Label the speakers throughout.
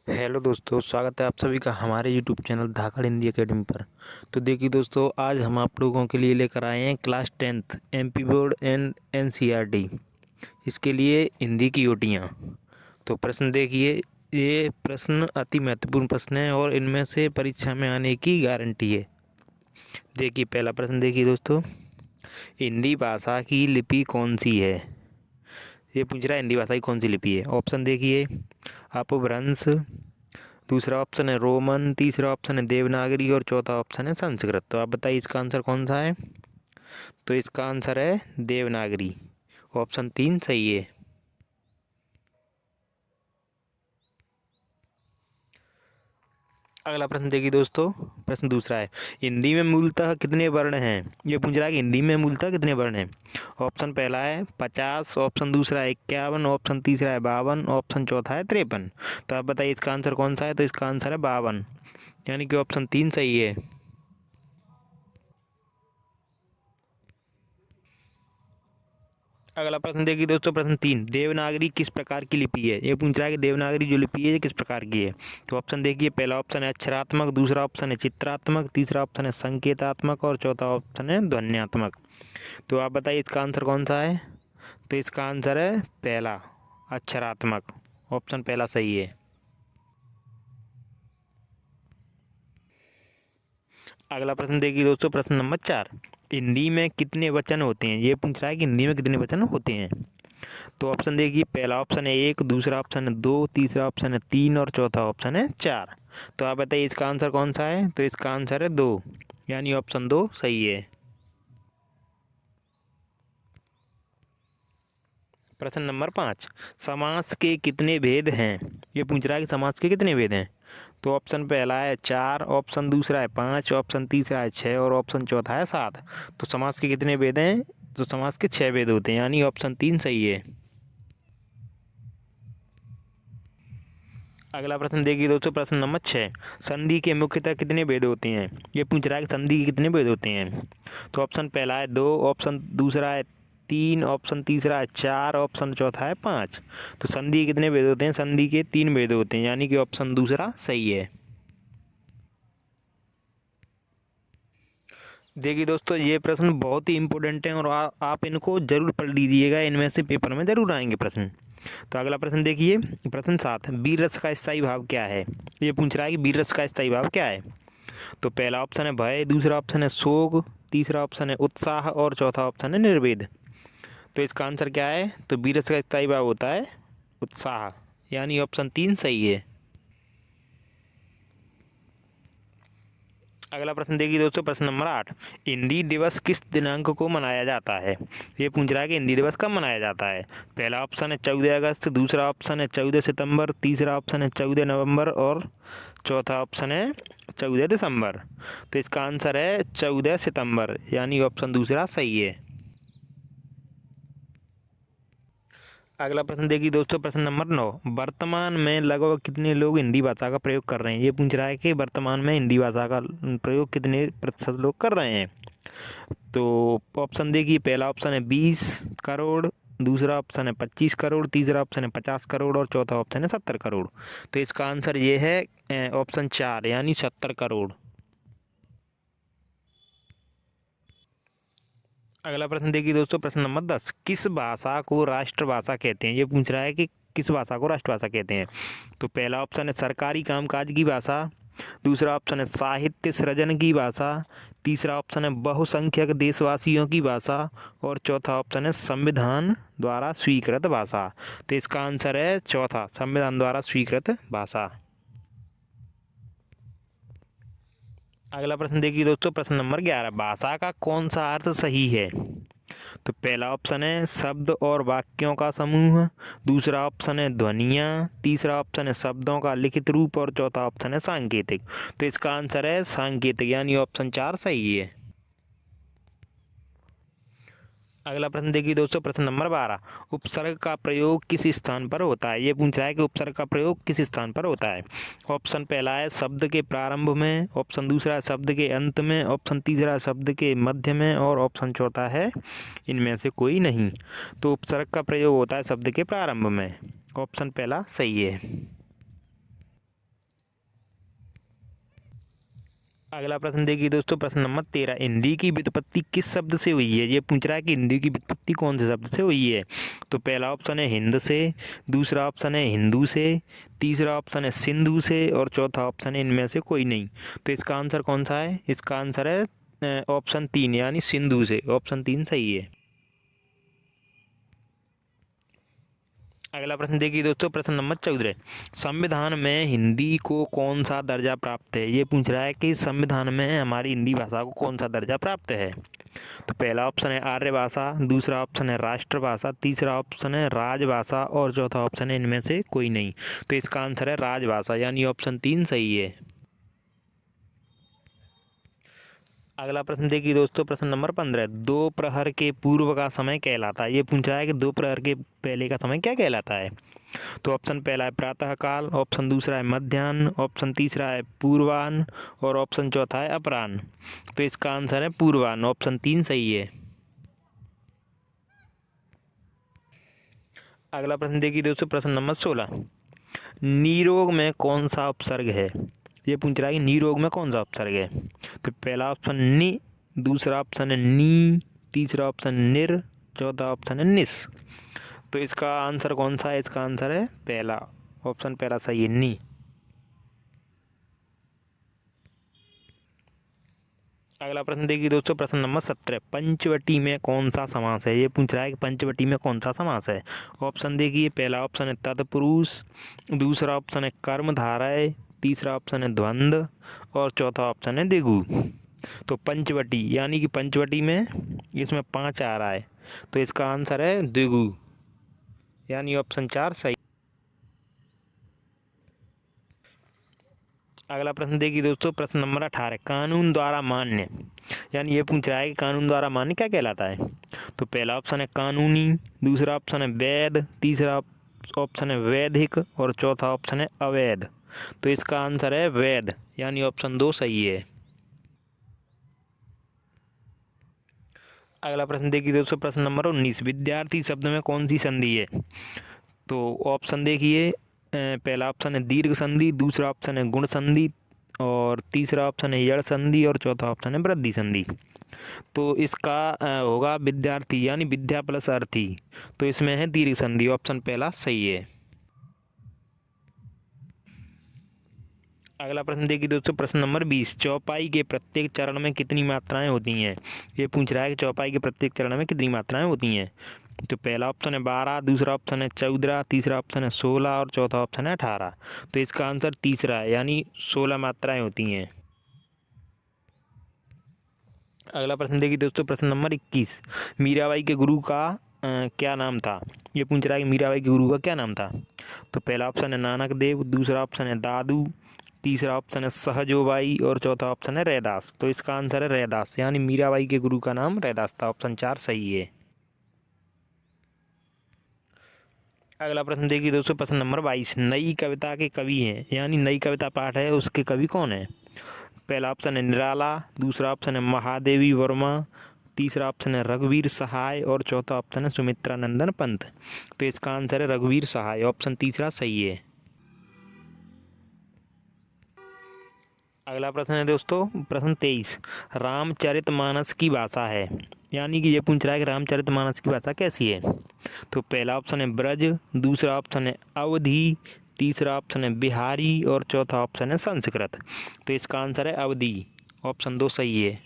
Speaker 1: Hello दोस्तों, स्वागत है आप सभी का हमारे यूट्यूब चैनल धाकड़ हिंदी एकेडमी पर। तो देखिए दोस्तों, आज हम आप लोगों के लिए लेकर आए हैं class 10th MP board and NCERT, इसके लिए हिंदी की ओटियाँ। तो प्रश्न देखिए, ये प्रश्न अति महत्वपूर्ण प्रश्न है और इनमें से परीक्षा में आने की गारंटी है। देखिए पहला प्रश्न देखिए दोस्तों, हिंदी भाषा की लिपि कौन सी है? ये पूछ रहा है हिंदी भाषा की कौन सी लिपि है। ऑप्शन देखिए, अपभ्रंश, दूसरा ऑप्शन है रोमन, तीसरा ऑप्शन है देवनागरी और चौथा ऑप्शन है संस्कृत। तो आप बताइए इसका आंसर कौन सा है? तो इसका आंसर है देवनागरी। ऑप्शन 3 सही है। अगला प्रश्न देखिए दोस्तों, प्रश्न दूसरा है, हिंदी में मूलतः कितने वर्ण हैं? ये पूछ रहा है कि हिंदी में मूलतः कितने वर्ण हैं। ऑप्शन पहला है 50, ऑप्शन दूसरा है 51, ऑप्शन तीसरा है 52, ऑप्शन चौथा है 53। तो आप बताइए इसका आंसर कौन सा है? तो इसका आंसर है 52, यानी कि ऑप्शन 3 सही है। अगला प्रश्न देखिए दोस्तों, प्रश्न 3, देवनागरी किस प्रकार की लिपि है? ये पूछ रहा है कि देवनागरी जो लिपि है ये किस प्रकार की है। तो ऑप्शन देखिए, पहला ऑप्शन है अक्षरात्मक, दूसरा ऑप्शन है चित्रात्मक, तीसरा ऑप्शन है संकेतात्मक और चौथा ऑप्शन है ध्वन्यात्मक। तो आप बताइए इसका आंसर कौन सा है? तो इसका आंसर है पहला, अक्षरात्मक। ऑप्शन पहला सही है। अगला प्रश्न देखिए दोस्तों, प्रश्न नंबर 4, हिंदी में कितने वचन होते हैं? ये पूछ रहा है कि हिंदी में कितने वचन होते हैं। तो ऑप्शन देखिए, पहला ऑप्शन है 1, दूसरा ऑप्शन है 2, तीसरा ऑप्शन है 3 और चौथा ऑप्शन है 4। तो आप बताइए इसका आंसर कौन सा है? तो इसका आंसर है 2, यानी ऑप्शन 2 सही है। प्रश्न नंबर 5, समास के कितने भेद हैं? ये पूछ रहा है कि समास के कितने भेद हैं। तो ऑप्शन पहला है 4, ऑप्शन दूसरा है 5, ऑप्शन तीसरा है 6 और ऑप्शन चौथा है 7। तो समास के कितने भेद हैं? तो समास के 6 भेद होते हैं, यानी ऑप्शन 3 सही है। अगला प्रश्न देखिए दोस्तों, प्रश्न नंबर 6, संधि के मुख्यतः कितने भेद होते हैं? ये पूछ रहा है कि संधि के कितने भेद होते हैं। तो ऑप्शन पहला है 2, ऑप्शन दूसरा है 3, ऑप्शन तीसरा है 4, ऑप्शन चौथा है 5। तो संधि के कितने भेद होते हैं? संधि के 3 भेद होते हैं, यानी कि ऑप्शन दूसरा सही है। देखिए दोस्तों, ये प्रश्न बहुत ही इंपॉर्टेंट हैं और आप इनको जरूर पढ़ लीजिएगा, इनमें से पेपर में जरूर आएंगे प्रश्न। तो अगला प्रश्न देखिए, प्रश्न 7, वीर रस का स्थायी भाव क्या है? ये पूछ रहा है कि वीर रस का स्थायी भाव क्या है। तो पहला ऑप्शन है भय, दूसरा ऑप्शन है शोक, तीसरा ऑप्शन है उत्साह और चौथा ऑप्शन है निर्वेद। तो इसका आंसर क्या है? तो वीर रस का स्थायी भाव होता है उत्साह, यानी ऑप्शन 3 सही है। अगला प्रश्न देखिए दोस्तों, प्रश्न नंबर 8, हिंदी दिवस किस दिनांक को मनाया जाता है? ये पूछ रहा है कि हिंदी दिवस कब मनाया जाता है। पहला ऑप्शन है 14 अगस्त, दूसरा ऑप्शन है 14 सितंबर, तीसरा ऑप्शन है 14 नवंबर और चौथा ऑप्शन है 14 दिसंबर। तो इसका आंसर है 14 सितंबर, यानी ऑप्शन दूसरा सही है। अगला प्रश्न देखिए दोस्तों, प्रश्न नंबर 9, वर्तमान में लगभग कितने लोग हिंदी भाषा का प्रयोग कर रहे हैं? ये पूछ रहा है कि वर्तमान में हिंदी भाषा का प्रयोग कितने प्रतिशत लोग कर रहे हैं। तो ऑप्शन देखिए, पहला ऑप्शन है 20 करोड़, दूसरा ऑप्शन है 25 करोड़, तीसरा ऑप्शन है 50 करोड़ और चौथा ऑप्शन है 70 करोड़। तो इसका आंसर ये है ऑप्शन 4, यानी 70 करोड़। अगला प्रश्न देखिए दोस्तों, प्रश्न नंबर 10, किस भाषा को राष्ट्रभाषा कहते हैं? ये पूछ रहा है कि किस भाषा को राष्ट्रभाषा कहते हैं। तो पहला ऑप्शन है सरकारी कामकाज की भाषा, दूसरा ऑप्शन है साहित्य सृजन की भाषा, तीसरा ऑप्शन है बहुसंख्यक देशवासियों की भाषा और चौथा ऑप्शन है संविधान द्वारा स्वीकृत भाषा। तो इसका आंसर है चौथा, संविधान द्वारा स्वीकृत भाषा। अगला प्रश्न देखिए दोस्तों, प्रश्न नंबर 11, भाषा का कौन सा अर्थ सही है? तो पहला ऑप्शन है शब्द और वाक्यों का समूह, दूसरा ऑप्शन है ध्वनियाँ, तीसरा ऑप्शन है शब्दों का लिखित रूप और चौथा ऑप्शन है सांकेतिक। तो इसका आंसर है सांकेतिक, यानी ऑप्शन 4 सही है। अगला प्रश्न देखिए दोस्तों, प्रश्न नंबर 12, उपसर्ग का प्रयोग किस स्थान पर होता है? ये पूछ रहा है कि उपसर्ग का प्रयोग किस स्थान पर होता है। ऑप्शन पहला है शब्द के प्रारंभ में, ऑप्शन दूसरा है शब्द के अंत में, ऑप्शन तीसरा है शब्द के मध्य में और ऑप्शन चौथा है इनमें से कोई नहीं। तो उपसर्ग का प्रयोग होता है शब्द के प्रारंभ में, ऑप्शन पहला सही है। अगला प्रश्न देखिए दोस्तों, प्रश्न नंबर 13, हिंदी की व्युत्पत्ति किस शब्द से हुई है। ये पूछ रहा है कि हिंदी की व्युत्पत्ति कौन से शब्द से हुई है। तो पहला ऑप्शन है हिंद से, दूसरा ऑप्शन है हिंदू से, तीसरा ऑप्शन है सिंधु से और चौथा ऑप्शन है इनमें से कोई नहीं। तो इसका आंसर कौन सा है। इसका आंसर है ऑप्शन 3 यानी सिंधु से। ऑप्शन 3 सही है। अगला प्रश्न देखिए दोस्तों, प्रश्न नंबर 14, संविधान में हिंदी को कौन सा दर्जा प्राप्त है। ये पूछ रहा है कि संविधान में हमारी हिंदी भाषा को कौन सा दर्जा प्राप्त है। तो पहला ऑप्शन है आर्य भाषा, दूसरा ऑप्शन है राष्ट्रभाषा, तीसरा ऑप्शन है राजभाषा और चौथा ऑप्शन है इनमें से कोई नहीं। तो इसका आंसर है राजभाषा यानी ऑप्शन 3 सही है। अगला प्रश्न देखिए दोस्तों, प्रश्न नंबर 15, दोपहर के पूर्व का समय कहलाता है। ये पूछ रहा है कि दोपहर के पहले का समय क्या कहलाता है। तो ऑप्शन पहला है प्रातःकाल, ऑप्शन दूसरा है मध्याह्न, ऑप्शन तीसरा है पूर्वाह्न और ऑप्शन चौथा है अपराह्न। तो इसका आंसर है पूर्वाह्न। ऑप्शन 3 सही है। अगला प्रश्न देखिए दोस्तों, प्रश्न नंबर 16, नीरोग में कौन सा उपसर्ग है। ये पूछ रहा है कि नीरोग में कौन सा उपसर्ग है। तो पहला ऑप्शन नि, दूसरा ऑप्शन है नी, तीसरा ऑप्शन निर, चौथा ऑप्शन है निस। तो इसका आंसर कौन सा है। इसका आंसर है पहला। ऑप्शन पहला सही है नी। अगला प्रश्न देखिए दोस्तों, प्रश्न नंबर 17, पंचवटी में कौन सा समास है। ये पूछ रहा है कि पंचवटी में कौन सा समास है। ऑप्शन देखिए, पहला ऑप्शन है तत्पुरुष, दूसरा ऑप्शन है कर्मधारय, तीसरा ऑप्शन है द्वंद्व और चौथा ऑप्शन है दिगु। तो पंचवटी यानी कि पंचवटी में इसमें 5 आ रहा है। तो इसका आंसर है दिगु यानी ऑप्शन 4 सही। अगला प्रश्न देखिए दोस्तों, प्रश्न नंबर 18, कानून द्वारा मान्य, यानी ये पूछ रहा है कि कानून द्वारा मान्य क्या कहलाता है। तो पहला ऑप्शन है कानूनी, दूसरा ऑप्शन है वैध, तीसरा ऑप्शन है वैधिक और चौथा ऑप्शन है अवैध। तो इसका आंसर है वैध यानी ऑप्शन 2 सही है। अगला प्रश्न देखिए दोस्तों, प्रश्न नंबर 19, विद्यार्थी शब्द में कौन सी संधि है। तो ऑप्शन देखिए, पहला ऑप्शन है दीर्घ संधि, दूसरा ऑप्शन है गुण संधि और तीसरा ऑप्शन है यड़ संधि और चौथा ऑप्शन है वृद्धि संधि। तो इसका होगा विद्यार्थी यानी विद्या प्लस अर्थी। तो इसमें है दीर्घ संधि। ऑप्शन पहला सही है। अगला प्रश्न देखिए दोस्तों, प्रश्न नंबर 20, चौपाई के प्रत्येक चरण में कितनी मात्राएं होती हैं। ये पूछ रहा है कि चौपाई के प्रत्येक चरण में कितनी मात्राएं होती हैं। तो पहला ऑप्शन है 12, दूसरा ऑप्शन है 14, तीसरा ऑप्शन है 16 और चौथा ऑप्शन है 18। तो इसका आंसर तीसरा है यानी 16 मात्राएं होती हैं। अगला प्रश्न देखिए दोस्तों, प्रश्न नंबर 21, मीराबाई के गुरु का क्या नाम था। ये पूछ रहा है कि मीराबाई के गुरु का क्या नाम था। तो पहला ऑप्शन है नानक देव, दूसरा ऑप्शन है दादू, तीसरा ऑप्शन है सहजोबाई और चौथा ऑप्शन है रैदास। तो इसका आंसर है रैदास यानी मीराबाई के गुरु का नाम रैदास था। ऑप्शन 4 सही है। अगला प्रश्न देखिए दोस्तों, प्रश्न नंबर 22, नई कविता के कवि हैं यानी नई कविता पाठ है उसके कवि कौन है। पहला ऑप्शन है निराला, दूसरा ऑप्शन है महादेवी वर्मा, तीसरा ऑप्शन है रघुवीर सहाय और चौथा ऑप्शन है सुमित्रा नंदन पंत। तो इसका आंसर है रघुवीर सहाय। ऑप्शन तीसरा सही है। अगला प्रश्न है दोस्तों, प्रश्न 23, रामचरितमानस की भाषा है, यानी कि ये पूछ रहा है कि रामचरितमानस की भाषा कैसी है। तो पहला ऑप्शन है ब्रज, दूसरा ऑप्शन है अवधी, तीसरा ऑप्शन है बिहारी और चौथा ऑप्शन है संस्कृत। तो इसका आंसर है अवधी। ऑप्शन 2 सही है।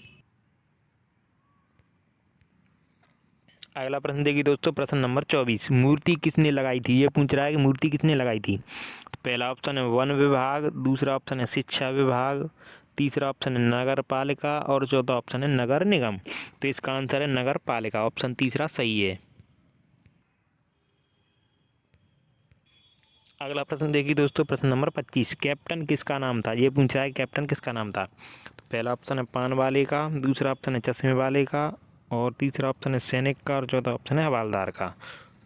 Speaker 1: अगला प्रश्न देखिए दोस्तों, प्रश्न नंबर 24, मूर्ति किसने लगाई थी। ये पूछ रहा है कि मूर्ति किसने लगाई थी। तो पहला ऑप्शन है वन विभाग, दूसरा ऑप्शन है शिक्षा विभाग, तीसरा ऑप्शन है नगर पालिका और चौथा ऑप्शन है नगर निगम। तो इसका आंसर है नगर पालिका। ऑप्शन तीसरा सही है। अगला प्रश्न देखिए दोस्तों, प्रश्न नंबर 25, कैप्टन किसका नाम था। ये पूछ रहा है कैप्टन किसका नाम था। तो पहला ऑप्शन है पान वाले का, दूसरा ऑप्शन है चश्मे वाले का और तीसरा ऑप्शन है सैनिक का और चौथा ऑप्शन है हवालदार का।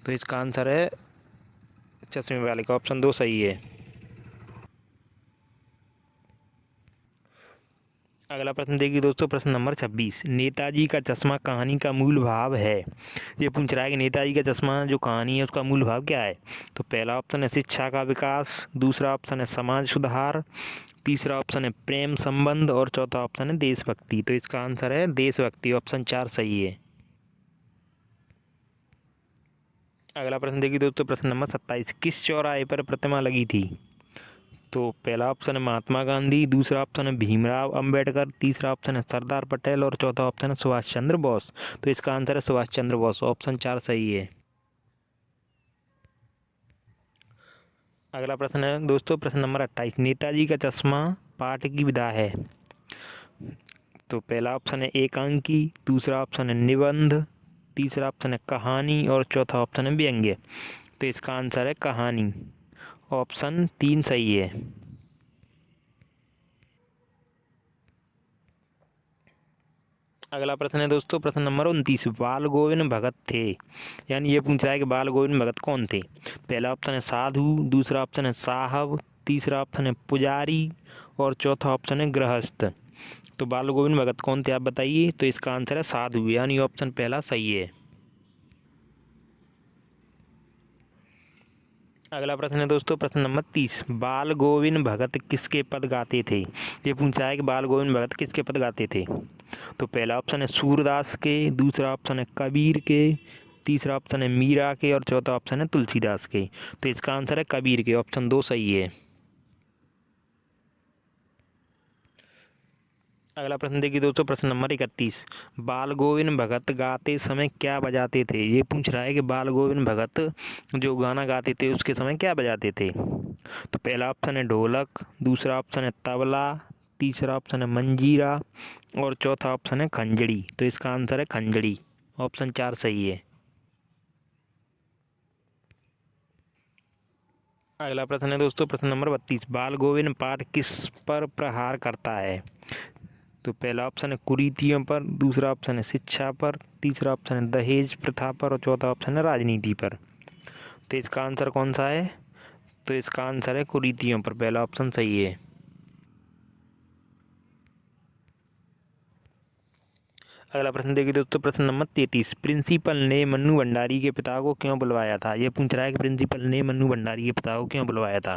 Speaker 1: तो इसका आंसर है चश्मे वाले का। ऑप्शन 2 सही है। अगला प्रश्न देखिए दोस्तों, प्रश्न नंबर 26, नेताजी का चश्मा कहानी का मूल भाव है। ये पूछ रहा है कि नेताजी का चश्मा जो कहानी है उसका मूल भाव क्या है। तो पहला ऑप्शन है शिक्षा का विकास, दूसरा ऑप्शन है समाज सुधार, तीसरा ऑप्शन है प्रेम संबंध और चौथा ऑप्शन है देशभक्ति। तो इसका आंसर है देशभक्ति, ऑप्शन 4 सही है। अगला प्रश्न देखिए दोस्तों, प्रश्न नंबर 27, किस चौराहे पर प्रतिमा लगी थी। तो पहला ऑप्शन है महात्मा गांधी, दूसरा ऑप्शन है भीमराव अंबेडकर, तीसरा ऑप्शन है सरदार पटेल और चौथा ऑप्शन है सुभाष चंद्र बोस। तो इसका आंसर है सुभाष चंद्र बोस, ऑप्शन 4 सही है। अगला प्रश्न है दोस्तों, प्रश्न नंबर 28, नेताजी का चश्मा पाठ की विधा है। तो पहला ऑप्शन है एकांकी, दूसरा ऑप्शन है निबंध, तीसरा ऑप्शन है कहानी और चौथा ऑप्शन है व्यंग्य। तो इसका आंसर है कहानी, ऑप्शन 3 सही है। अगला प्रश्न है दोस्तों, प्रश्न नंबर 29, बाल गोविंद भगत थे, यानी ये पूछ रहा है कि बाल गोविंद भगत कौन थे। पहला ऑप्शन है साधु, दूसरा ऑप्शन है साहब, तीसरा ऑप्शन है पुजारी और चौथा ऑप्शन है गृहस्थ। तो बाल गोविंद भगत कौन थे आप बताइए। तो इसका आंसर है साधु, यानी ऑप्शन पहला सही है। अगला प्रश्न है दोस्तों, प्रश्न नंबर 30, बाल गोविंद भगत किसके पद गाते थे। ये पूछा है कि बाल गोविंद भगत किसके पद गाते थे। तो पहला ऑप्शन है सूरदास के, दूसरा ऑप्शन है कबीर के, तीसरा ऑप्शन है मीरा के और चौथा ऑप्शन है तुलसीदास के। तो इसका आंसर है कबीर के, ऑप्शन 2 सही है। अगला प्रश्न देखिए दोस्तों, प्रश्न नंबर 31, बाल गोविंद भगत गाते समय क्या बजाते थे। ये पूछ रहा है कि बाल गोविंद भगत जो गाना गाते थे उसके समय क्या बजाते थे। तो पहला ऑप्शन है ढोलक, दूसरा ऑप्शन है तबला, तीसरा ऑप्शन है मंजीरा और चौथा ऑप्शन है खंजड़ी। तो इसका आंसर है खंजड़ी, ऑप्शन 4 सही है। अगला प्रश्न है दोस्तों, प्रश्न नंबर 32, बाल गोविंद पाठ किस पर प्रहार करता है। तो पहला ऑप्शन है कुरीतियों पर, दूसरा ऑप्शन है शिक्षा पर, तीसरा ऑप्शन है दहेज प्रथा पर और चौथा ऑप्शन है राजनीति पर। तो इसका आंसर कौन सा है। तो इसका आंसर है कुरीतियों पर, पहला ऑप्शन सही है। अगला प्रश्न देखिए दोस्तों, प्रश्न नंबर 33, प्रिंसिपल ने मन्नू भंडारी के पिता को क्यों बुलवाया था। ये पूछ रहा है कि प्रिंसिपल ने मन्नू भंडारी के पिता को क्यों बुलवाया था।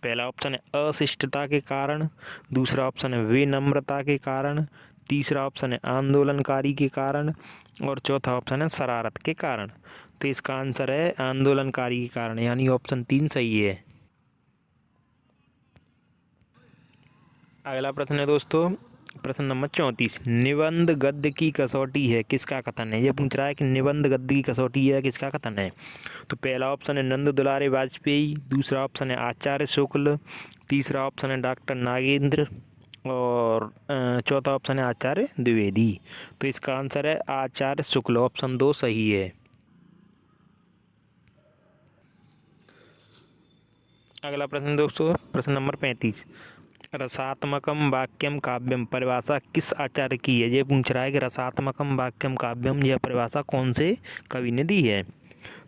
Speaker 1: पहला ऑप्शन है अशिष्टता के कारण, दूसरा ऑप्शन है विनम्रता के कारण, तीसरा ऑप्शन है आंदोलनकारी के कारण और चौथा ऑप्शन है शरारत के कारण। तो इसका आंसर है आंदोलनकारी के कारण, यानी ऑप्शन 3 सही है। अगला प्रश्न है दोस्तों, प्रश्न नंबर 34, निबंध गद्य की कसौटी है किसका कथन है। यह पूछ रहा है कि निबंध गद्य की कसौटी है किसका कथन है। तो पहला ऑप्शन है नंद दुलारे वाजपेयी, दूसरा ऑप्शन है आचार्य शुक्ल, तीसरा ऑप्शन है डॉक्टर नागेंद्र और चौथा ऑप्शन है आचार्य द्विवेदी। तो इसका आंसर है आचार्य शुक्ल, ऑप्शन 2 सही है। अगला प्रश्न दोस्तों, प्रश्न नंबर 35, रसात्मकम वाक्यम काव्यम परिभाषा किस आचार्य की है। ये पूछ रहा है कि रसात्मकम वाक्यम काव्यम यह परिभाषा कौन से कवि ने दी है।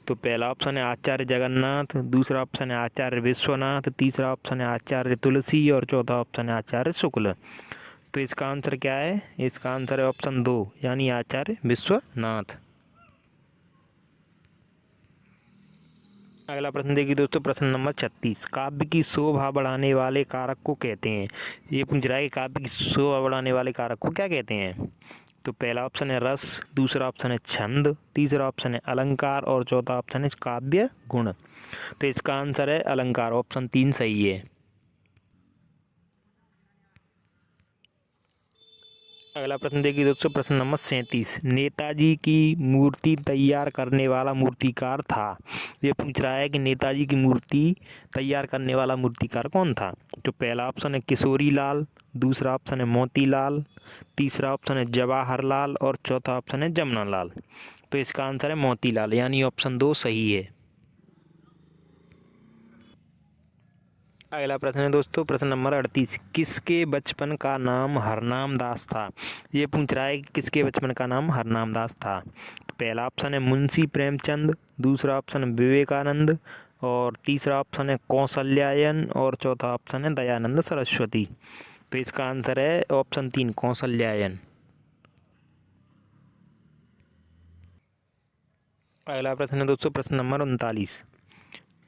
Speaker 1: तो पहला ऑप्शन है आचार्य जगन्नाथ, दूसरा ऑप्शन है आचार्य विश्वनाथ, तीसरा ऑप्शन है आचार्य तुलसी और चौथा ऑप्शन है आचार्य शुक्ल। तो इसका आंसर क्या है। इसका आंसर है ऑप्शन 2, यानी आचार्य विश्वनाथ। अगला प्रश्न देखिए दोस्तों, प्रश्न नंबर 36, काव्य की शोभा बढ़ाने वाले कारक को कहते हैं। ये पूछ रहा है कि काव्य की शोभा बढ़ाने वाले कारक को क्या कहते हैं। तो पहला ऑप्शन है रस, दूसरा ऑप्शन है छंद, तीसरा ऑप्शन है अलंकार और चौथा ऑप्शन है काव्य गुण। तो इसका आंसर है अलंकार, ऑप्शन 3 सही है। अगला प्रश्न देखिए दोस्तों, प्रश्न नंबर 37, नेताजी की मूर्ति तैयार करने वाला मूर्तिकार था। ये पूछ रहा है कि नेताजी की मूर्ति तैयार करने वाला मूर्तिकार कौन था। तो पहला ऑप्शन है किशोरी लाल, दूसरा ऑप्शन है मोतीलाल, तीसरा ऑप्शन है जवाहरलाल और चौथा ऑप्शन है जमना लाल। तो इसका आंसर है मोतीलाल, यानी ऑप्शन 2 सही है। अगला प्रश्न है दोस्तों, प्रश्न नंबर 38, किसके बचपन का नाम हरनाम दास था। ये पूछ रहा है कि किसके बचपन का नाम हरनाम दास था। पहला ऑप्शन है मुंशी प्रेमचंद, दूसरा ऑप्शन है विवेकानंद और तीसरा ऑप्शन है कौशल्यायन और चौथा ऑप्शन है दयानंद सरस्वती। तो इसका आंसर है ऑप्शन 3 कौशल्यायन। अगला प्रश्न है दोस्तों, प्रश्न नंबर 39।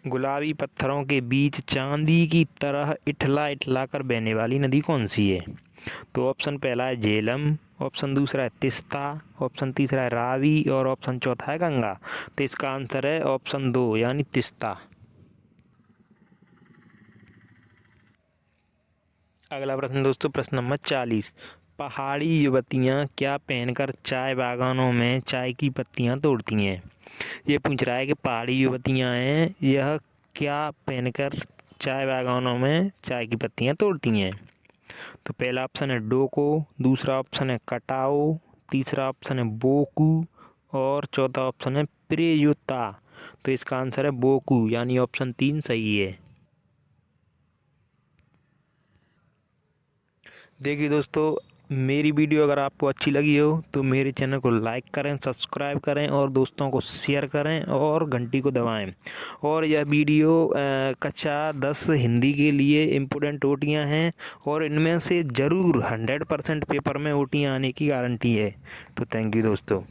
Speaker 1: गुलाबी पत्थरों के बीच चांदी की तरह इठला इठला कर बहने वाली नदी कौन सी है? तो ऑप्शन पहला है झेलम, ऑप्शन दूसरा है तिस्ता, ऑप्शन तीसरा है रावी और ऑप्शन चौथा है गंगा। तो इसका आंसर है ऑप्शन 2 यानी तिस्ता। अगला प्रश्न दोस्तों, प्रश्न नंबर 40। पहाड़ी युवतियाँ क्या पहनकर चाय बागानों में चाय की पत्तियाँ तोड़ती हैं? ये पूछ रहा है कि पहाड़ी युवतियाँ हैं, यह क्या पहनकर चाय बागानों में चाय की पत्तियाँ तोड़ती हैं? तो पहला ऑप्शन है डोको, दूसरा ऑप्शन है कटाओ, तीसरा ऑप्शन है बोकू और चौथा ऑप्शन है प्रेयुता। तो इसका आंसर है बोकू यानी ऑप्शन 3 सही है। देखिए दोस्तों, मेरी वीडियो अगर आपको अच्छी लगी हो तो मेरे चैनल को लाइक करें, सब्सक्राइब करें और दोस्तों को शेयर करें और घंटी को दबाएं। और यह वीडियो कक्षा 10 हिंदी के लिए इम्पोर्टेंट ओटियाँ हैं और इनमें से ज़रूर 100% पेपर में ओटियाँ आने की गारंटी है। तो थैंक यू दोस्तों।